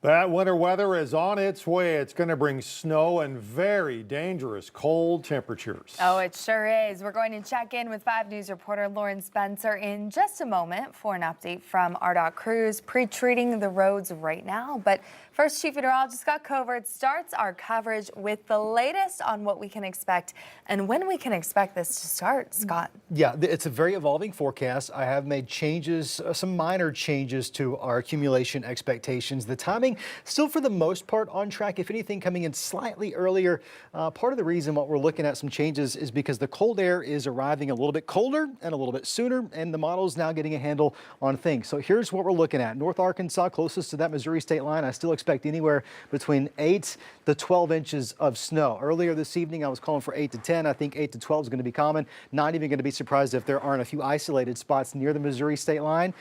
That winter weather is on its way. It's going to bring snow and very dangerous cold temperatures. Oh, it sure is. We're going to check in with 5 News reporter Lauren Spencer in just a moment for an update from RDOT crews pre-treating the roads right now. But first, Chief Meteorologist Scott Covert starts our coverage with the latest on what we can expect and when we can expect this to start, Scott. Yeah, it's a very evolving forecast. I have made changes, some minor changes to our accumulation expectations. The timing still for the most part on track, if anything coming in slightly earlier. Part of the reason what we're looking at some changes is because the cold air is arriving a little bit colder and a little bit sooner, and the model is now getting a handle on things. So here's what we're looking at. North Arkansas, closest to that Missouri state line, I still expect anywhere between 8 to 12 inches of snow. Earlier this evening, I was calling for 8 to 10. I think 8 to 12 is going to be common. Not even going to be surprised if there aren't a few isolated spots near the Missouri state line,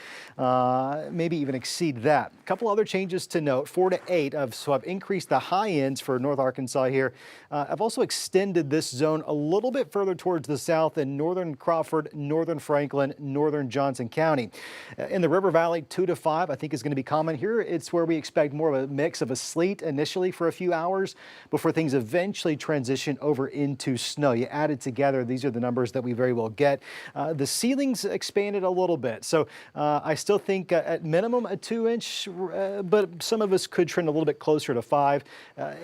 maybe even exceed that. A couple other changes to note, 4 to 8. So I've increased the high ends for North Arkansas here. I've also extended this zone a little bit further towards the south in northern Crawford, northern Franklin, northern Johnson County. In the River Valley, 2 to 5, I think is going to be common here. It's where we expect more of a mix of a sleet initially for a few hours before things eventually transition over into snow. You add it together, these are the numbers that we very well get. The ceilings expanded a little bit, so I still think at minimum a 2-inch, but some of us could trend a little bit closer to 5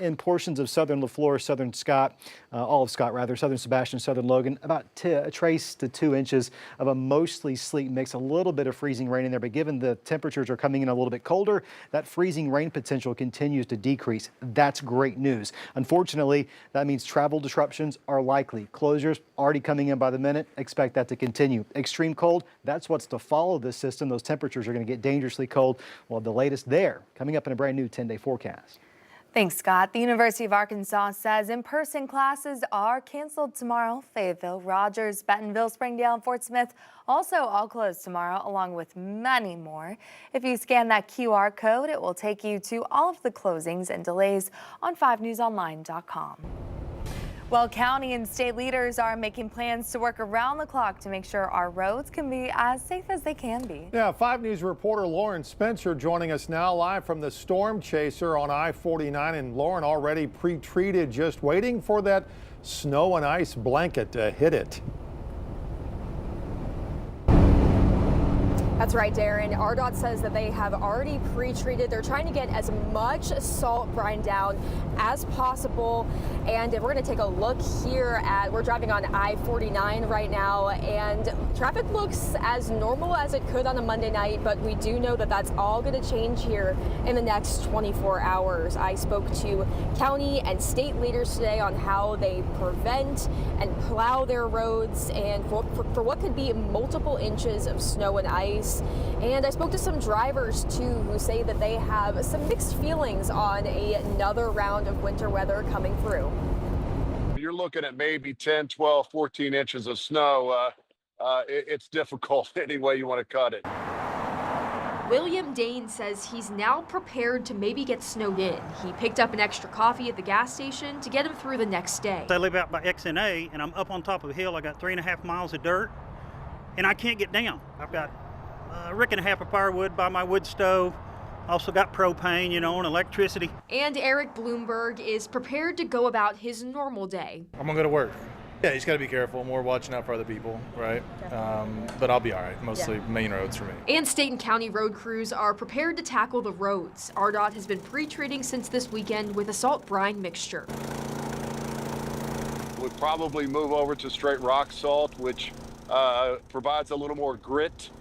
in portions of southern LaFleur, southern Scott, all of Scott rather, southern Sebastian, southern Logan, about a trace to 2 inches of a mostly sleet mix, a little bit of freezing rain in there, but given the temperatures are coming in a little bit colder, that freezing rain potential continues to decrease. That's great news. Unfortunately, that means travel disruptions are likely. Closures already coming in by the minute. Expect that to continue. Extreme cold, that's what's to follow this system. Those temperatures are going to get dangerously cold. Well, the latest there coming up in a brand new 10-day forecast. Thanks, Scott. The University of Arkansas says in-person classes are canceled tomorrow. Fayetteville, Rogers, Bentonville, Springdale, and Fort Smith also all closed tomorrow, along with many more. If you scan that QR code, it will take you to all of the closings and delays on 5newsonline.com. Well, county and state leaders are making plans to work around the clock to make sure our roads can be as safe as they can be. Yeah, 5 News reporter Lauren Spencer joining us now live from the storm chaser on I-49. And Lauren, already pre-treated, just waiting for that snow and ice blanket to hit it. That's right, Darren. RDOT says that they have already pre-treated. They're trying to get as much salt brine down as possible. And we're going to take a look here we're driving on I-49 right now, and traffic looks as normal as it could on a Monday night, but we do know that that's all going to change here in the next 24 hours. I spoke to county and state leaders today on how they prevent and plow their roads and for what could be multiple inches of snow and ice. And I spoke to some drivers too who say that they have some mixed feelings on another round of winter weather coming through. You're looking at maybe 10, 12, 14 inches of snow. It's difficult any way you want to cut it. William Dane says he's now prepared to maybe get snowed in. He picked up an extra coffee at the gas station to get him through the next day. I live out by XNA and I'm up on top of a hill. I got 3.5 miles of dirt and I can't get down. I've got a rick and a half of firewood by my wood stove. Also got propane, and electricity. And Eric Bloomberg is prepared to go about his normal day. I'm gonna go to work. Yeah, you just gotta be careful. More watching out for other people, right? But I'll be all right. Mostly main roads for me. And state and county road crews are prepared to tackle the roads. RDOT has been pre-treating since this weekend with a salt brine mixture. We'll probably move over to straight rock salt, which provides a little more grit,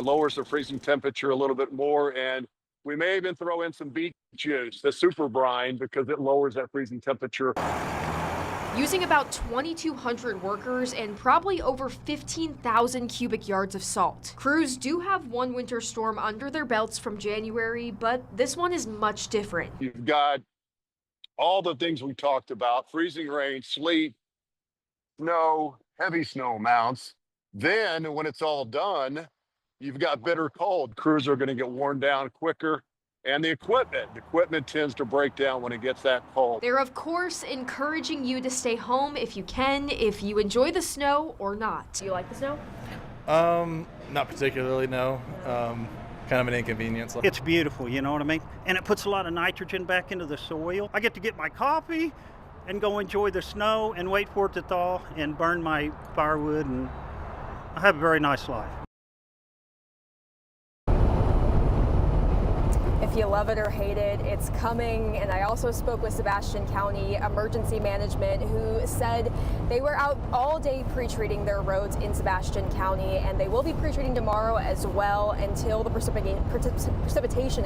lowers the freezing temperature a little bit more, and we may even throw in some beet juice, the super brine, because it lowers that freezing temperature. Using about 2,200 workers and probably over 15,000 cubic yards of salt. Crews do have one winter storm under their belts from January, but this one is much different. You've got all the things we talked about: freezing rain, sleet, snow, heavy snow amounts. Then when it's all done, you've got bitter cold. Crews are going to get worn down quicker. And the equipment tends to break down when it gets that cold. They're, of course, encouraging you to stay home if you can, if you enjoy the snow or not. Do you like the snow? Not particularly, no. kind of an inconvenience. It's beautiful, you know what I mean? And it puts a lot of nitrogen back into the soil. I get to get my coffee and go enjoy the snow and wait for it to thaw and burn my firewood, and I have a very nice life. If you love it or hate it, it's coming. And I also spoke with Sebastian County Emergency Management, who said they were out all day pre-treating their roads in Sebastian County, and they will be pre-treating tomorrow as well until the precipitation,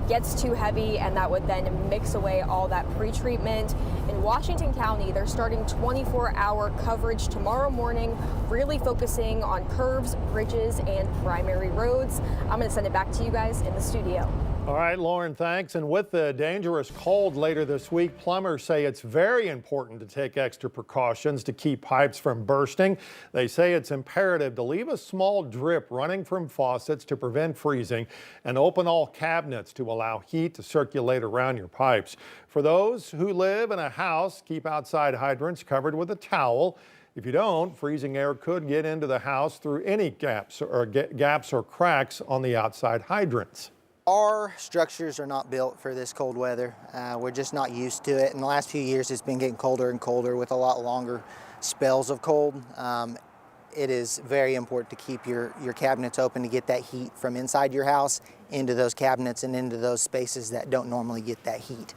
gets too heavy, and that would then mix away all that pre-treatment. In Washington County, they're starting 24-hour coverage tomorrow morning, really focusing on curves, bridges, and primary roads. I'm going to send it back to you guys in the studio. All right, Lauren, thanks. And with the dangerous cold later this week, plumbers say it's very important to take extra precautions to keep pipes from bursting. They say it's imperative to leave a small drip running from faucets to prevent freezing and open all cabinets to allow heat to circulate around your pipes. For those who live in a house, keep outside hydrants covered with a towel. If you don't, freezing air could get into the house through any gaps or cracks on the outside hydrants. Our structures are not built for this cold weather. We're just not used to it. In the last few years, it's been getting colder and colder with a lot longer spells of cold. It is very important to keep your cabinets open to get that heat from inside your house into those cabinets and into those spaces that don't normally get that heat.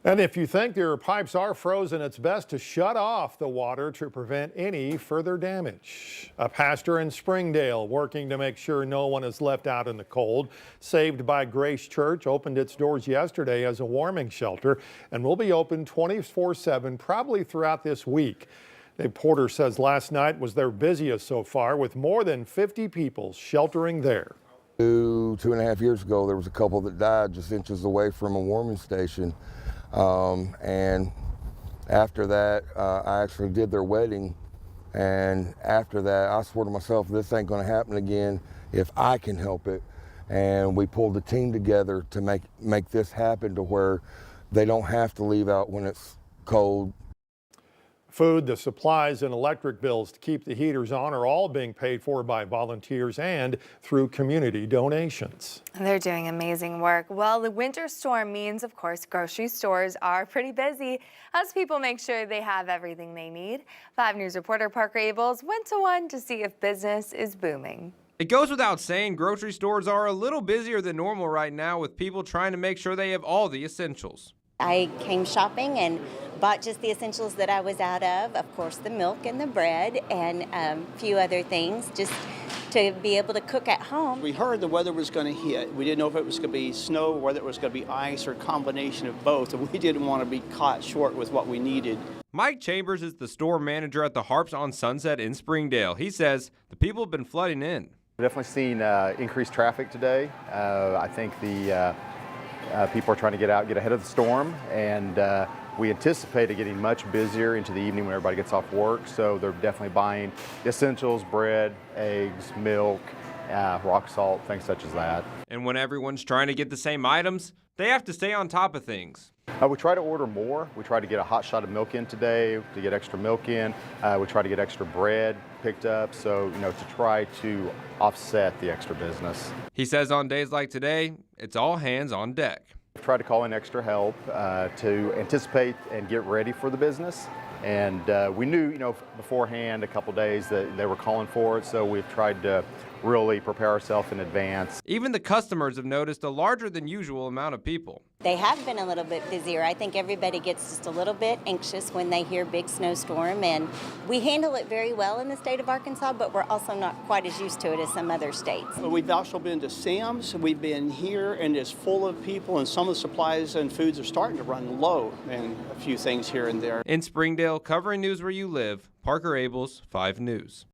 And if you think your pipes are frozen, it's best to shut off the water to prevent any further damage. A pastor in Springdale working to make sure no one is left out in the cold. Saved by Grace Church opened its doors yesterday as a warming shelter and will be open 24/7 probably throughout this week. Dave Porter says last night was their busiest so far, with more than 50 people sheltering there. 2.5 years ago, there was a couple that died just inches away from a warming station. And after that, I actually did their wedding. And after that, I swore to myself, this ain't gonna happen again if I can help it. And we pulled a team together to make this happen to where they don't have to leave out when it's cold. Food, the supplies, and electric bills to keep the heaters on are all being paid for by volunteers and through community donations. They're doing amazing work. Well, the winter storm means, of course, grocery stores are pretty busy as people make sure they have everything they need. 5 News reporter Parker Abels went to one to see if business is booming. It goes without saying, grocery stores are a little busier than normal right now, with people trying to make sure they have all the essentials. I came shopping and bought just the essentials that I was out of course the milk and the bread and a few other things just to be able to cook at home. We heard the weather was going to hit. We didn't know if it was going to be snow, whether it was going to be ice or a combination of both, and we didn't want to be caught short with what we needed. Mike Chambers is the store manager at the Harps on Sunset in Springdale. He says the people have been flooding in. We've definitely seen increased traffic today. I think the people are trying to get out, get ahead of the storm, and we anticipate it getting much busier into the evening when everybody gets off work. So they're definitely buying essentials, bread, eggs, milk, rock salt, things such as that. And when everyone's trying to get the same items, they have to stay on top of things. We try to order more. We try to get a hot shot of milk in today to get extra milk in. We try to get extra bread picked up, so to try to offset the extra business. He says on days like today, it's all hands on deck. We try to call in extra help to anticipate and get ready for the business. And we knew, beforehand, a couple days that they were calling for it, so we've tried to really prepare ourselves in advance. Even the customers have noticed a larger than usual amount of people. They have been a little bit busier. I think everybody gets just a little bit anxious when they hear big snowstorm, and we handle it very well in the state of Arkansas, but we're also not quite as used to it as some other states. We've also been to Sam's. We've been here, and it's full of people, and some of the supplies and foods are starting to run low, and a few things here and there. In Springdale, covering news where you live, Parker Abels, 5 News.